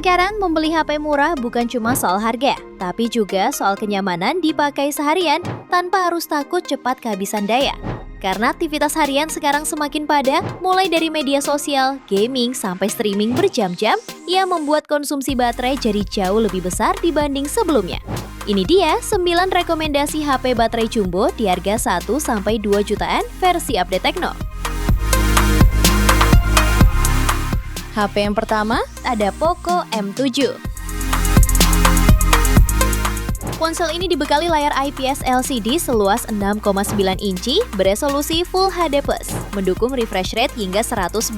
Sekarang membeli HP murah bukan cuma soal harga, tapi juga soal kenyamanan dipakai seharian tanpa harus takut cepat kehabisan daya. Karena aktivitas harian sekarang semakin padat, mulai dari media sosial, gaming, sampai streaming berjam-jam, yang membuat konsumsi baterai jadi jauh lebih besar dibanding sebelumnya. Ini dia 9 rekomendasi HP baterai jumbo di harga 1-2 jutaan versi update Tecno. HP yang pertama ada Poco M7. Ponsel ini dibekali layar IPS LCD seluas 6,9 inci beresolusi Full HD+, mendukung refresh rate hingga 144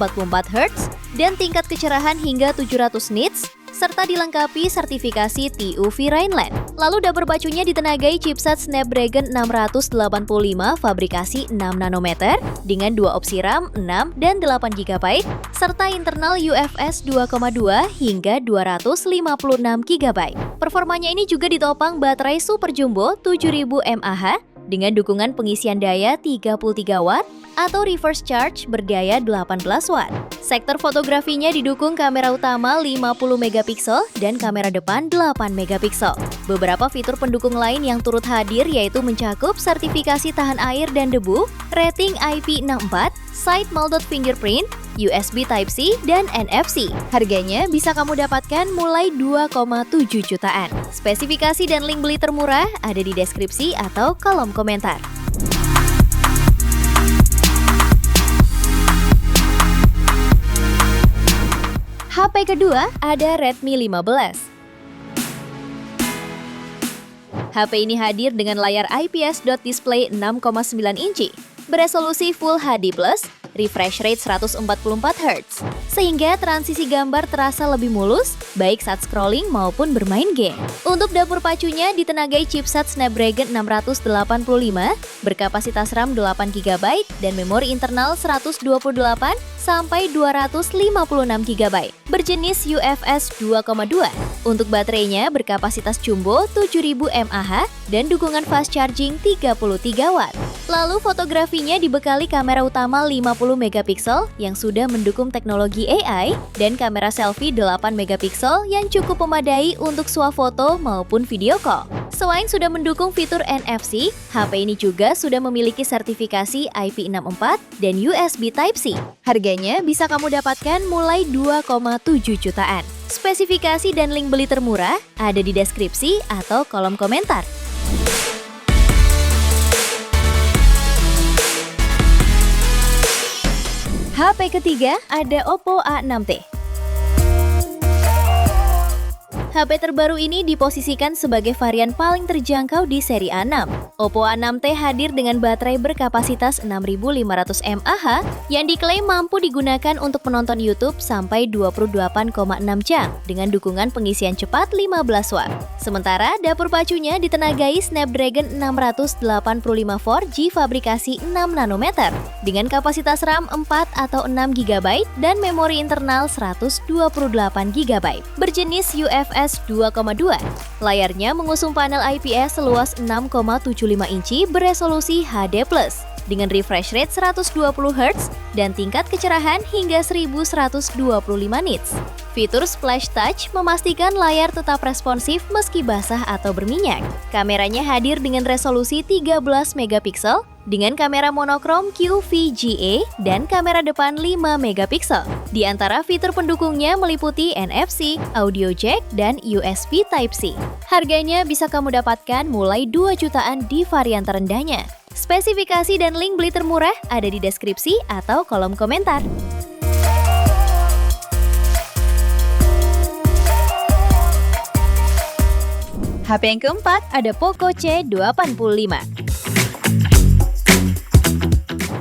Hz dan tingkat kecerahan hingga 700 nits, serta dilengkapi sertifikasi TÜV Rheinland. Lalu dapur pacunya ditenagai chipset Snapdragon 685 fabrikasi 6 nanometer dengan 2 opsi RAM 6 dan 8 GB, serta internal UFS 2,2 hingga 256 GB. Performanya ini juga ditopang baterai super jumbo 7000 mAh dengan dukungan pengisian daya 33 Watt atau reverse charge berdaya 18 Watt. Sektor fotografinya didukung kamera utama 50 megapiksel dan kamera depan 8 megapiksel. Beberapa fitur pendukung lain yang turut hadir yaitu mencakup sertifikasi tahan air dan debu, rating IP64, side mounted fingerprint, USB Type-C, dan NFC. Harganya bisa kamu dapatkan mulai 2,7 jutaan. Spesifikasi dan link beli termurah ada di deskripsi atau kolom komentar. HP kedua ada Redmi 15. HP ini hadir dengan layar IPS dot display 6,9 inci, beresolusi Full HD+, refresh rate 144 Hz, sehingga transisi gambar terasa lebih mulus, baik saat scrolling maupun bermain game. Untuk dapur pacunya ditenagai chipset Snapdragon 685, berkapasitas RAM 8 GB dan memori internal 128 sampai 256 GB, berjenis UFS 2,2. Untuk baterainya berkapasitas jumbo 7000 mAh dan dukungan fast charging 33 Watt. Lalu fotografinya dibekali kamera utama 50 megapiksel yang sudah mendukung teknologi AI dan kamera selfie 8 megapiksel yang cukup memadai untuk swafoto maupun video call. Selain sudah mendukung fitur NFC, HP ini juga sudah memiliki sertifikasi IP64 dan USB Type-C. Harganya bisa kamu dapatkan mulai 2,7 jutaan. Spesifikasi dan link beli termurah ada di deskripsi atau kolom komentar. HP ketiga ada Oppo A6t. HP terbaru ini diposisikan sebagai varian paling terjangkau di seri A6. Oppo A6t hadir dengan baterai berkapasitas 6500 mAh yang diklaim mampu digunakan untuk menonton YouTube sampai 28,6 jam dengan dukungan pengisian cepat 15 Watt. Sementara dapur pacunya ditenagai Snapdragon 685 4G fabrikasi 6 nanometer dengan kapasitas RAM 4 atau 6 GB dan memori internal 128 GB berjenis UFS 2,2. Layarnya mengusung panel IPS seluas 6,75 inci beresolusi HD+, dengan refresh rate 120 Hz dan tingkat kecerahan hingga 1125 nits. Fitur Splash Touch memastikan layar tetap responsif meski basah atau berminyak. Kameranya hadir dengan resolusi 13 megapiksel dengan kamera monokrom QVGA dan kamera depan 5 megapiksel. Di antara fitur pendukungnya meliputi NFC, audio jack, dan USB Type-C. Harganya bisa kamu dapatkan mulai 2 jutaan di varian terendahnya. Spesifikasi dan link beli termurah ada di deskripsi atau kolom komentar. HP yang keempat ada Poco C85.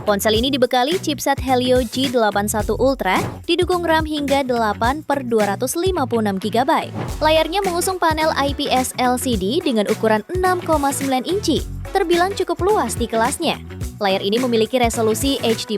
Ponsel ini dibekali chipset Helio G81 Ultra, didukung RAM hingga 8/256 GB. Layarnya mengusung panel IPS LCD dengan ukuran 6,9 inci, terbilang cukup luas di kelasnya. Layar ini memiliki resolusi HD+,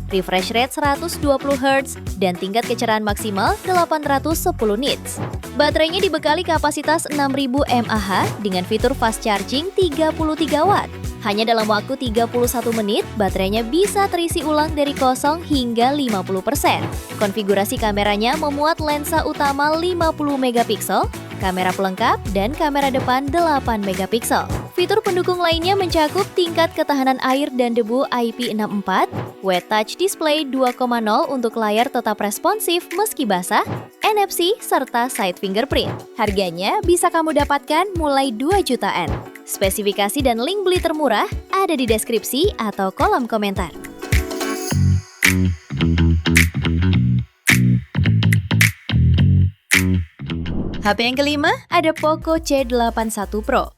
refresh rate 120 Hz, dan tingkat kecerahan maksimal 810 nits. Baterainya dibekali kapasitas 6000 mAh dengan fitur fast charging 33 Watt. Hanya dalam waktu 31 menit, baterainya bisa terisi ulang dari 0 hingga 50%. Konfigurasi kameranya memuat lensa utama 50 megapiksel, kamera pelengkap, dan kamera depan 8 megapiksel. Fitur pendukung lainnya mencakup tingkat ketahanan air dan debu IP64, Wet Touch Display 2.0 untuk layar tetap responsif meski basah, NFC, serta side fingerprint. Harganya bisa kamu dapatkan mulai 2 jutaan. Spesifikasi dan link beli termurah ada di deskripsi atau kolom komentar. HP yang kelima ada Poco C81 Pro.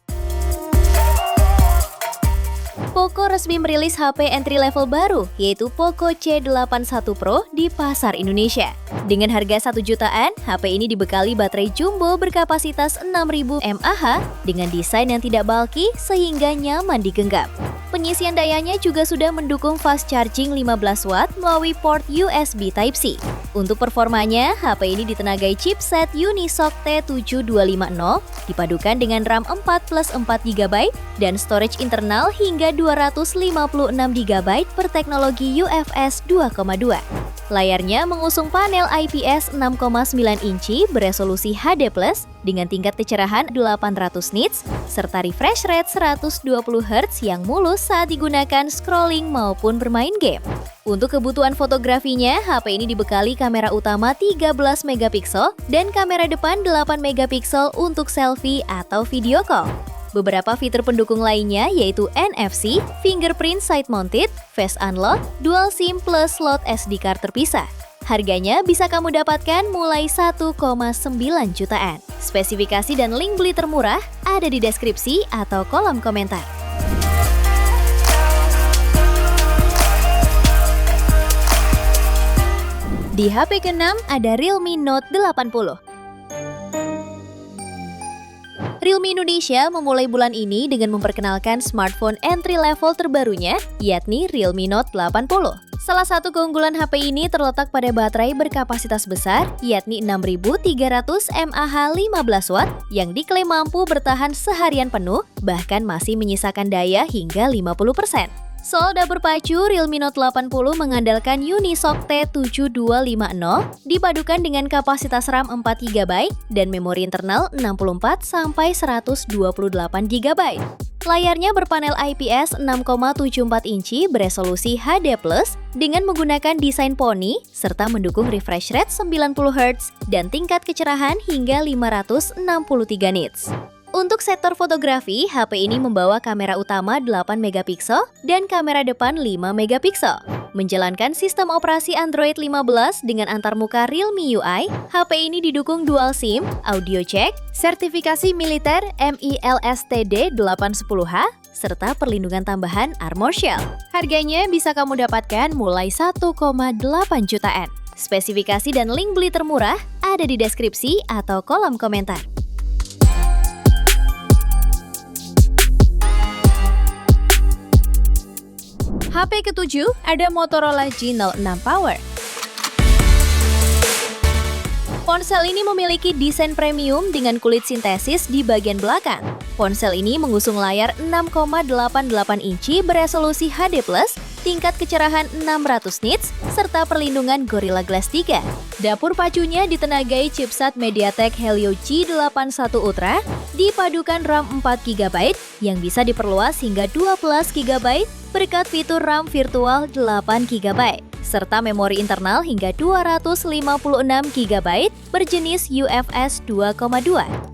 Poco resmi merilis HP entry level baru, yaitu Poco C81 Pro di pasar Indonesia. Dengan harga 1 jutaan, HP ini dibekali baterai jumbo berkapasitas 6000 mAh dengan desain yang tidak bulky sehingga nyaman digenggam. Penyisian dayanya juga sudah mendukung fast charging 15 watt melalui port USB Type-C. Untuk performanya, HP ini ditenagai chipset Unisoc T7250 dipadukan dengan RAM 4+4GB dan storage internal hingga 256GB berteknologi UFS 2.2. Layarnya mengusung panel IPS 6,9 inci beresolusi HD+ dengan tingkat kecerahan 800 nits serta refresh rate 120Hz yang mulus saat digunakan scrolling maupun bermain game. Untuk kebutuhan fotografinya, HP ini dibekali kamera utama 13 megapiksel dan kamera depan 8 megapiksel untuk selfie atau video call. Beberapa fitur pendukung lainnya yaitu NFC, fingerprint side mounted, face unlock, dual SIM plus slot SD card terpisah. Harganya bisa kamu dapatkan mulai 1,9 jutaan. Spesifikasi dan link beli termurah ada di deskripsi atau kolom komentar. Di HP ke-6 ada Realme Note 80. Realme Indonesia memulai bulan ini dengan memperkenalkan smartphone entry level terbarunya, yakni Realme Note 80. Salah satu keunggulan HP ini terletak pada baterai berkapasitas besar, yakni 6300 mAh 15 watt, yang diklaim mampu bertahan seharian penuh, bahkan masih menyisakan daya hingga 50%. Soal dapur pacu, Realme Note 80 mengandalkan Unisoc T7250 dipadukan dengan kapasitas RAM 4GB dan memori internal 64-128GB. Layarnya berpanel IPS 6,74 inci beresolusi HD+, dengan menggunakan desain poni, serta mendukung refresh rate 90Hz dan tingkat kecerahan hingga 563 nits. Untuk sektor fotografi, HP ini membawa kamera utama 8 megapiksel dan kamera depan 5 megapiksel. Menjalankan sistem operasi Android 15 dengan antarmuka Realme UI, HP ini didukung dual SIM, audio jack, sertifikasi militer MILSTD 810H, serta perlindungan tambahan Armor Shell. Harganya bisa kamu dapatkan mulai 1,8 jutaan. Spesifikasi dan link beli termurah ada di deskripsi atau kolom komentar. HP ke-7 ada Motorola G06 Power. Ponsel ini memiliki desain premium dengan kulit sintesis di bagian belakang. Ponsel ini mengusung layar 6,88 inci beresolusi HD+, tingkat kecerahan 600 nits, serta perlindungan Gorilla Glass 3. Dapur pacunya ditenagai chipset MediaTek Helio G81 Ultra, dipadukan RAM 4GB yang bisa diperluas hingga 12GB berkat fitur RAM virtual 8GB, serta memori internal hingga 256GB berjenis UFS 2.2.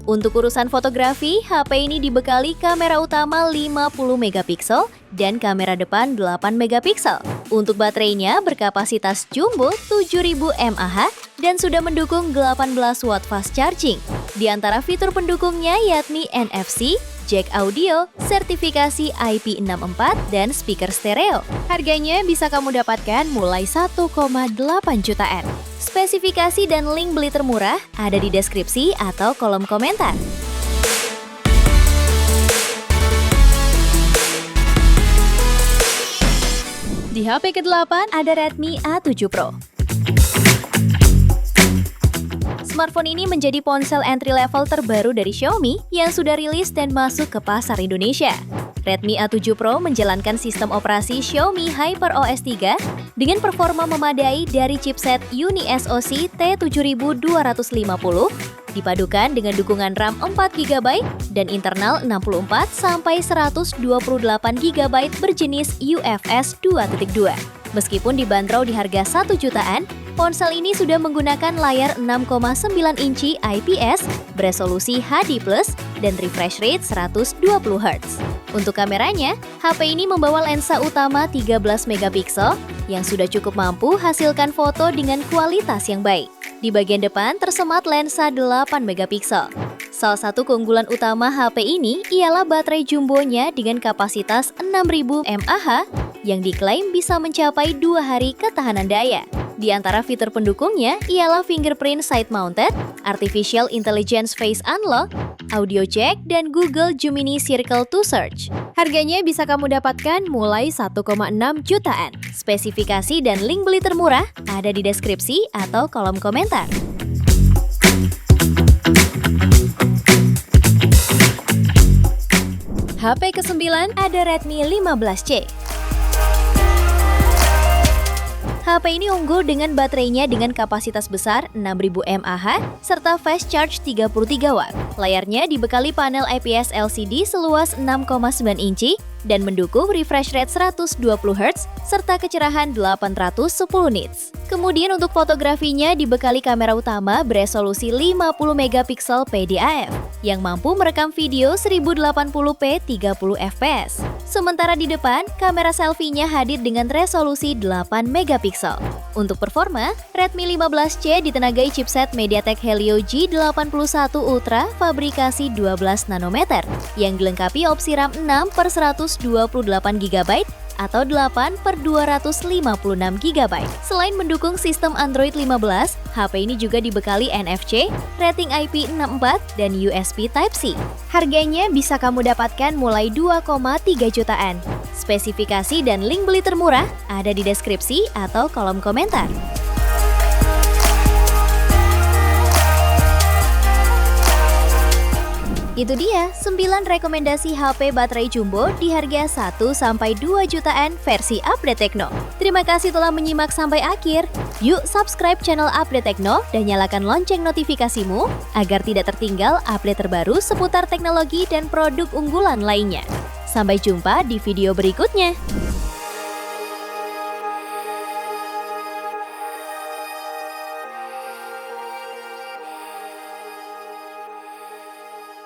Untuk urusan fotografi, HP ini dibekali kamera utama 50MP dan kamera depan 8MP. Untuk baterainya berkapasitas jumbo 7000 mAh dan sudah mendukung 18 watt fast charging. Di antara fitur pendukungnya yakni NFC, jack audio, sertifikasi IP64, dan speaker stereo. Harganya bisa kamu dapatkan mulai 1,8 jutaan. Spesifikasi dan link beli termurah ada di deskripsi atau kolom komentar. Di HP ke-8 ada Redmi A7 Pro. Smartphone ini menjadi ponsel entry level terbaru dari Xiaomi yang sudah rilis dan masuk ke pasar Indonesia. Redmi A7 Pro menjalankan sistem operasi Xiaomi HyperOS 3 dengan performa memadai dari chipset UniSoC T7250 dipadukan dengan dukungan RAM 4GB dan internal 64-128GB berjenis UFS 2.2. Meskipun dibanderol di harga 1 jutaan, ponsel ini sudah menggunakan layar 6,9 inci IPS beresolusi HD+, dan refresh rate 120Hz. Untuk kameranya, HP ini membawa lensa utama 13MP yang sudah cukup mampu hasilkan foto dengan kualitas yang baik. Di bagian depan tersemat lensa 8MP. Salah satu keunggulan utama HP ini ialah baterai jumbonya dengan kapasitas 6000 mAh yang diklaim bisa mencapai 2 hari ketahanan daya. Di antara fitur pendukungnya ialah fingerprint side mounted, artificial intelligence face unlock, audio jack, dan Google Gemini Circle to Search. Harganya bisa kamu dapatkan mulai 1,6 jutaan. Spesifikasi dan link beli termurah ada di deskripsi atau kolom komentar. HP ke-9 ada Redmi 15C. HP ini unggul dengan baterainya dengan kapasitas besar 6000 mAh serta fast charge 33W. Layarnya dibekali panel IPS LCD seluas 6,9 inci dan mendukung refresh rate 120Hz serta kecerahan 810 nits. Kemudian untuk fotografinya dibekali kamera utama beresolusi 50MP PDAF yang mampu merekam video 1080p 30fps. Sementara di depan, kamera selfie-nya hadir dengan resolusi 8MP. Untuk performa, Redmi 15C ditenagai chipset MediaTek Helio G81 Ultra fabrikasi 12 nanometer yang dilengkapi opsi RAM 6/128GB atau 8/256GB. Selain mendukung sistem Android 15, HP ini juga dibekali NFC, rating IP64, dan USB Type-C. Harganya bisa kamu dapatkan mulai 2,3 jutaan. Spesifikasi dan link beli termurah ada di deskripsi atau kolom komentar. Itu dia 9 rekomendasi HP baterai jumbo di harga 1-2 jutaan versi Update Tekno. Terima kasih telah menyimak sampai akhir. Yuk subscribe channel Update Tekno dan nyalakan lonceng notifikasimu agar tidak tertinggal update terbaru seputar teknologi dan produk unggulan lainnya. Sampai jumpa di video berikutnya.